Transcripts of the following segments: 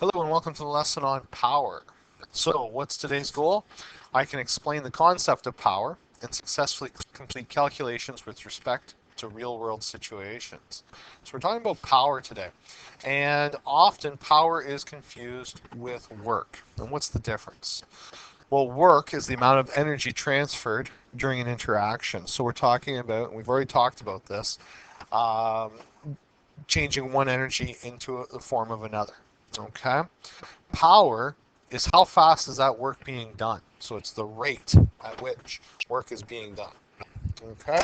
Hello and welcome to the lesson on power. So what's today's goal? I can explain the concept of power and successfully complete calculations with respect to real-world situations. So we're talking about power today, and often power is confused with work. And what's the difference? Well, work is the amount of energy transferred during an interaction. So we're talking about, and we've already talked about this, um, changing one energy into the form of another. Okay? Power is how fast is that work being done. So it's the rate at which work is being done. Okay?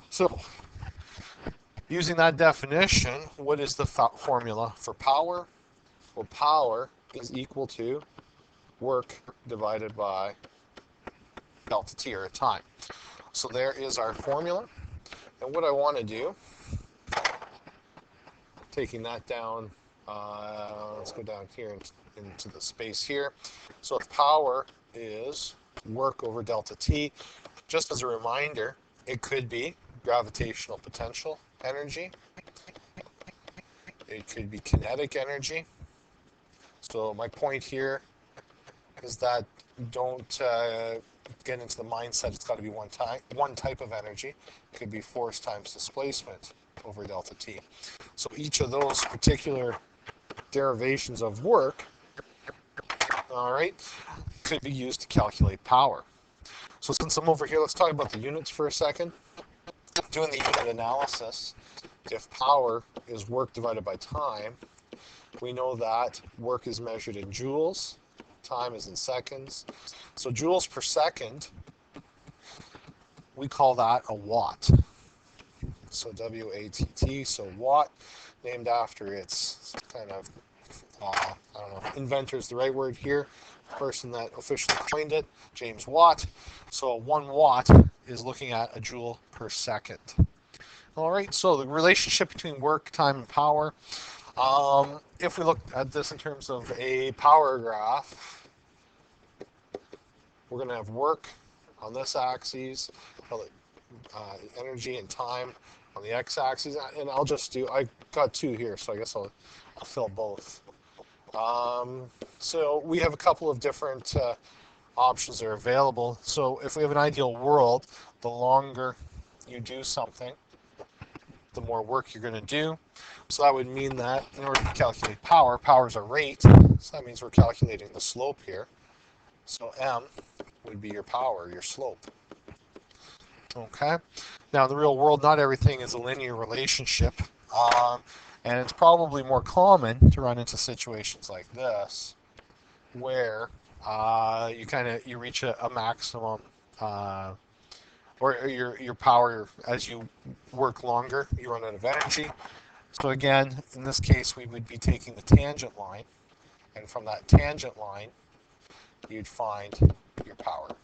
So using that definition, what is the formula for power? Well, power is equal to work divided by delta T, or time. So there is our formula. And what I want to do, taking that down, let's go down here into the space here. So if power is work over delta T, just as a reminder, it could be gravitational potential energy. It could be kinetic energy. So my point here is that don't get into the mindset it's got to be one type of energy. It could be force times displacement over delta T. So each of those particular derivations of work, all right, could be used to calculate power. So since I'm over here, let's talk about the units for a second. Doing the unit analysis, if power is work divided by time, we know that work is measured in joules, time is in seconds. So joules per second, we call that a watt. So W-A-T-T, so watt, named after its kind of, I don't know, inventor is the right word here, person that officially coined it, James Watt. So 1 watt is looking at a joule per second. All right, so the relationship between work, time, and power. If we look at this in terms of a power graph, we're going to have work on this axis, energy and time on the x-axis, and I'll just do, I got two here, so I guess I'll fill both. So we have a couple of different options that are available. So if we have an ideal world, the longer you do something, the more work you're going to do. So that would mean that in order to calculate power, power is a rate, so that means we're calculating the slope here. So M would be your power, your slope. Okay. Now, in the real world, not everything is a linear relationship, and it's probably more common to run into situations like this, where you reach a maximum, or your power as you work longer, you run out of energy. So again, in this case, we would be taking the tangent line, and from that tangent line, you'd find your power.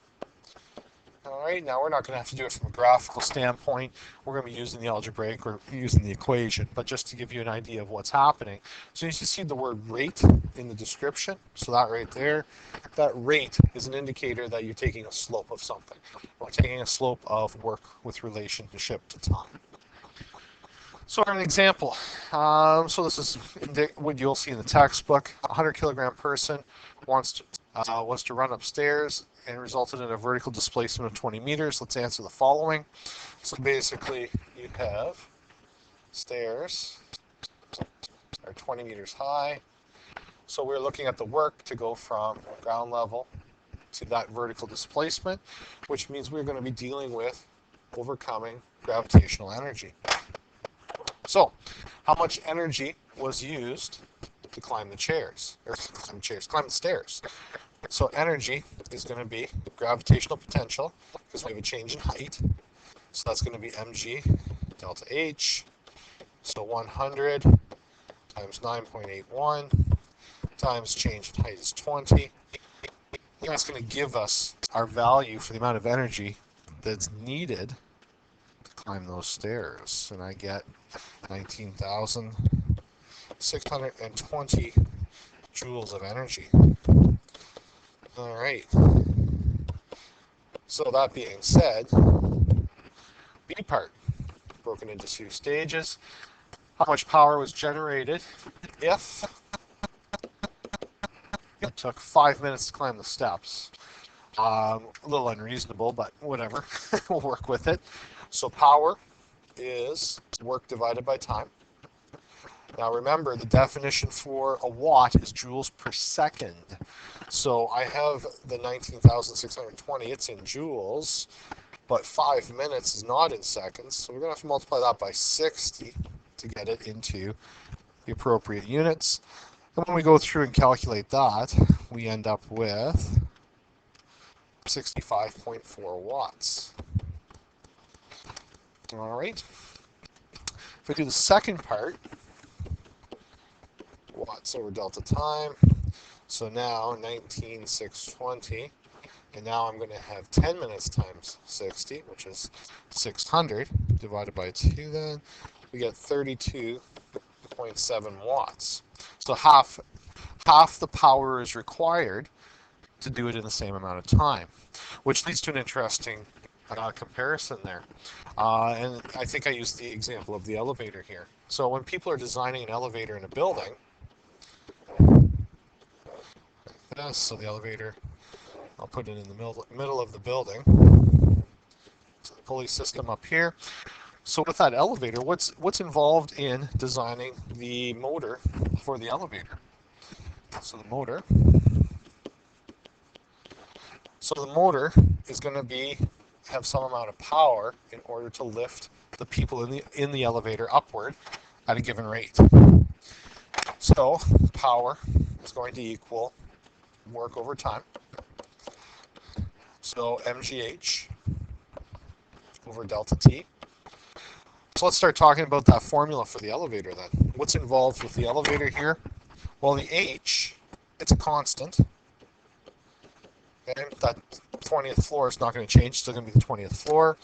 All right, now we're not going to have to do it from a graphical standpoint. We're going to be using the algebraic or using the equation, but just to give you an idea of what's happening. So you see the word rate in the description. So that right there, that rate is an indicator that you're taking a slope of something. We're taking a slope of work with relationship to time. So an example, so this is what you'll see in the textbook. A 100-kilogram person wants to run upstairs and resulted in a vertical displacement of 20 meters. Let's answer the following. So basically, you have stairs are 20 meters high. So we're looking at the work to go from ground level to that vertical displacement, which means we're going to be dealing with overcoming gravitational energy. So, how much energy was used to climb the chairs, or climb the stairs? So energy is going to be gravitational potential, because we have a change in height. So that's going to be mg delta h. So 100 times 9.81 times change in height is 20. And that's going to give us our value for the amount of energy that's needed to climb those stairs. And I get 19,620 joules of energy. All right. So that being said, B part, broken into two stages. How much power was generated if It took 5 minutes to climb the steps. A little unreasonable, but whatever. We'll work with it. So power is work divided by time. Now remember, the definition for a watt is joules per second. So I have the 19,620, it's in joules, but 5 minutes is not in seconds. So we're going to have to multiply that by 60 to get it into the appropriate units. And when we go through and calculate that, we end up with 65.4 watts. All right. If I do the second part, watts over delta time. So now 19,620, and now I'm going to have 10 minutes times 60, which is 600 divided by 2. Then we get 32.7 watts. So half the power is required to do it in the same amount of time, which leads to an interesting comparison there. And I think I used the example of the elevator here. So when people are designing an elevator in a building, like this, so the elevator, I'll put it in the middle of the building. So the pulley system up here. So with that elevator, what's involved in designing the motor for the elevator? So the motor is going to have some amount of power in order to lift the people in the elevator upward at a given rate. So power is going to equal work over time. So mgh over delta t. So let's start talking about that formula for the elevator then. What's involved with the elevator here? Well, the h, it's a constant. Okay, that 20th floor is not going to change, it's still going to be the 20th floor.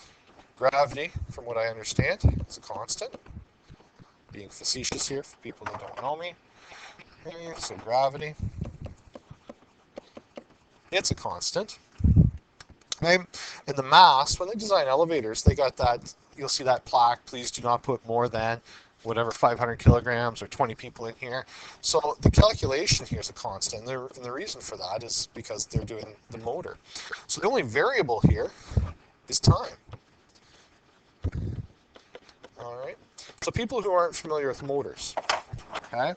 Gravity, from what I understand, is a constant. Being facetious here for people that don't know me. Okay, so gravity, it's a constant. Okay, and the mass, when they design elevators, they got that, you'll see that plaque, please do not put more than whatever 500 kilograms or 20 people in here. So the calculation here is a constant, and the reason for that is because they're doing the motor. So the only variable here is time. All right. So people who aren't familiar with motors, okay.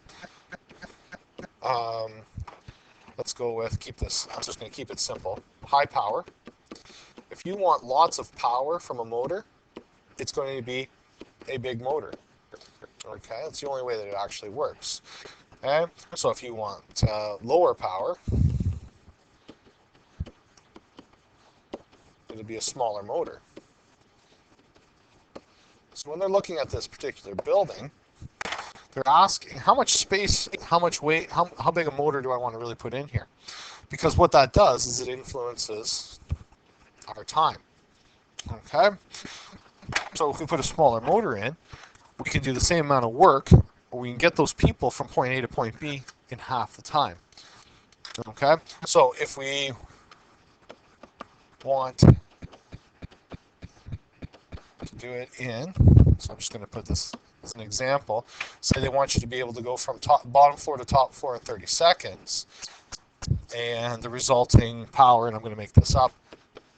Let's go with, I'm just going to keep it simple. High power. If you want lots of power from a motor, it's going to be a big motor. Okay, that's the only way that it actually works. Okay, so if you want lower power, it'll be a smaller motor. So when they're looking at this particular building, they're asking how much space, how much weight, how big a motor do I want to really put in here? Because what that does is it influences our time. Okay, so if we put a smaller motor in, we can do the same amount of work, or we can get those people from point A to point B in half the time. Okay, so if we want to do it in, so I'm just going to put this as an example, say they want you to be able to go from bottom floor to top floor in 30 seconds, and the resulting power, and I'm going to make this up,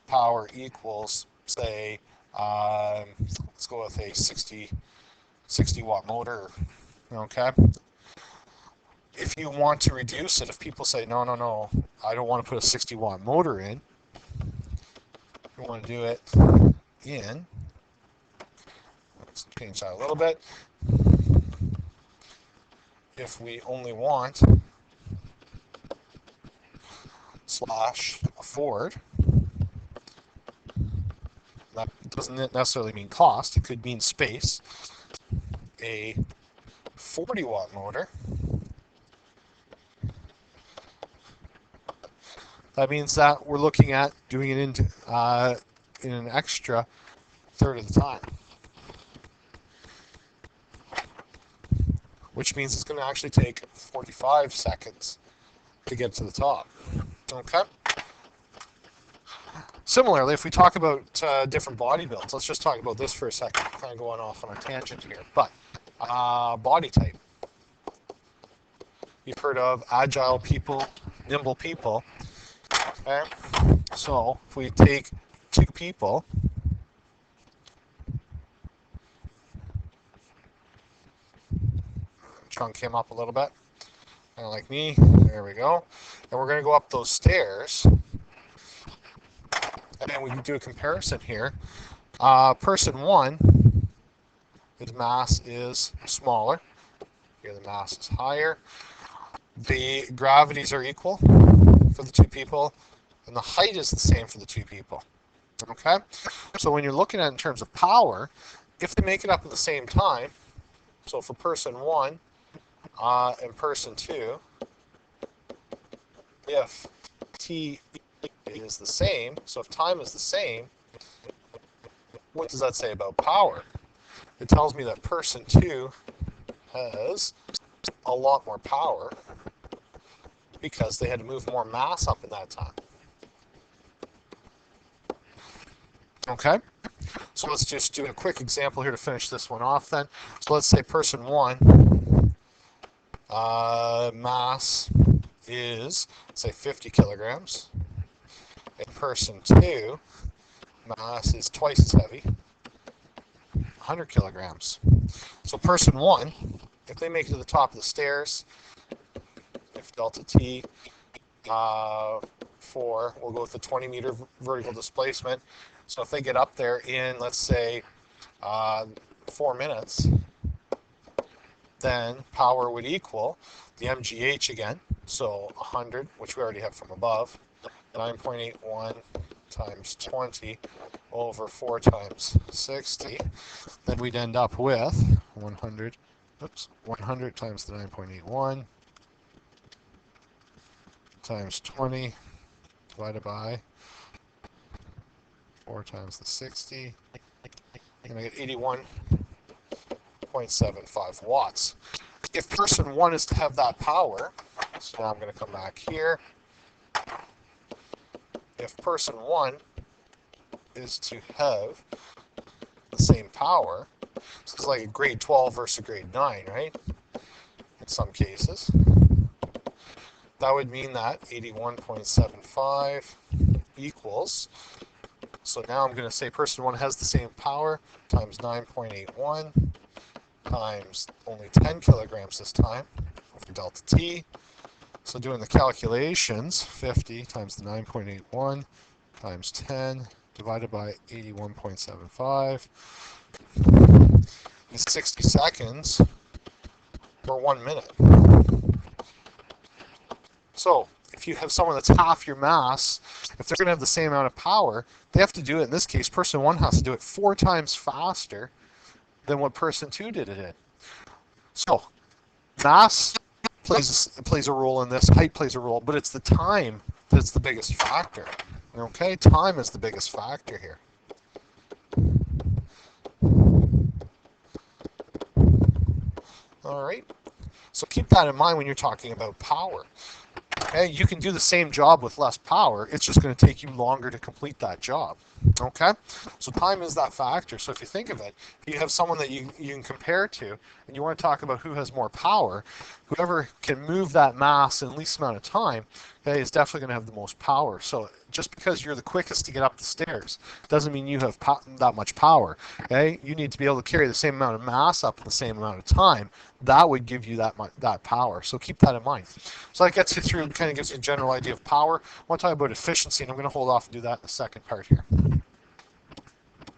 power equals, say, let's go with a 60 watt motor, okay? If you want to reduce it, if people say, no, I don't want to put a 60 watt motor in, you want to do it in, let's change that a little bit. If we only want slash afford, that doesn't necessarily mean cost, it could mean space, a 40 watt motor, that means that we're looking at doing it in an extra third of the time, which means it's going to actually take 45 seconds to get to the top. Okay. Similarly, if we talk about different body builds, let's just talk about this for a second, kind of going off on a tangent here, but body type. You've heard of agile people nimble people. Okay, so if we take 2 people, trunk him up a little bit, kind of like me. There we go. And we're going to go up those stairs, and then we can do a comparison here. Person 1, his mass is smaller. Here the mass is higher. The gravities are equal for the 2 people, and the height is the same for the 2 people. Okay? So when you're looking at it in terms of power, if they make it up at the same time, so for person 1 and person 2, if t is the same, so if time is the same, what does that say about power? It tells me that person 2 has a lot more power because they had to move more mass up in that time. Okay, so let's just do a quick example here to finish this one off then. So let's say person 1 mass is, say, 50 kilograms, and person 2 mass is twice as heavy, 100 kilograms. So person 1, if they make it to the top of the stairs, if delta t 4, we'll go with the 20-meter vertical displacement. So if they get up there in, let's say, 4 minutes, then power would equal the mgh again, so 100, which we already have from above, 9.81 times 20 over 4 times 60. Then we'd end up with 100 times the 9.81 times 20 divided by 4 times the 60. And I get 81.75 watts. If person 1 is to have that power, so now I'm going to come back here. If person 1 is to have the same power, so it's like a grade 12 versus a grade 9, right? In some cases. That would mean that 81.75 equals, so now I'm going to say person 1 has the same power times 9.81 times only 10 kilograms this time over delta t. So doing the calculations, 50 times the 9.81 times 10 divided by 81.75 is 60 seconds or 1 minute. So if you have someone that's half your mass, if they're going to have the same amount of power, they have to do it, in this case, person 1 has to do it 4 times faster than what person 2 did it in. So mass plays a role in this, height plays a role, but it's the time that's the biggest factor. Okay, time is the biggest factor here. All right, so keep that in mind when you're talking about power. Okay, you can do the same job with less power, it's just going to take you longer to complete that job. Okay, so time is that factor. So if you think of it, if you have someone that you can compare to, and you want to talk about who has more power, whoever can move that mass in the least amount of time, okay, is definitely going to have the most power. So just because you're the quickest to get up the stairs doesn't mean you have that much power. Okay, you need to be able to carry the same amount of mass up in the same amount of time. That would give you that power. So keep that in mind. So that gets you through, kind of gives you a general idea of power. I want to talk about efficiency, and I'm going to hold off and do that in the second part here.